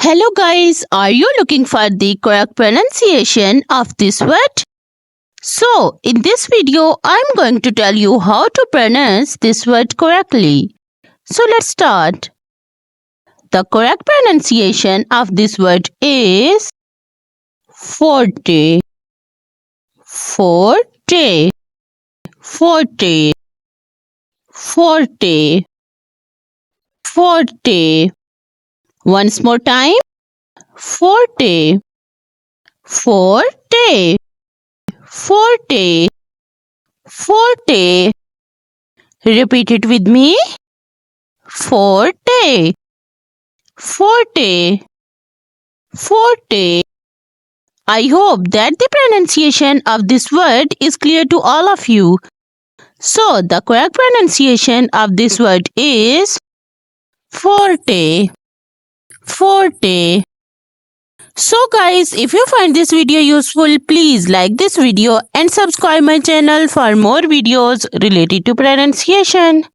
Hello guys, are you looking for the correct pronunciation of this word? So, in this video, I'm going to tell you how to pronounce this word correctly. So, let's start. The correct pronunciation of this word is Forte. Forte. Forte. Forte. Forte. Once more time. Forte. Forte. Forte. Forte. Repeat it with me. Forte. Forte. Forte. I hope that the pronunciation of this word is clear to all of you. So, the correct pronunciation of this word is Forte. Forte. So guys, if you find this video useful, please like this video and subscribe my channel for more videos related to pronunciation.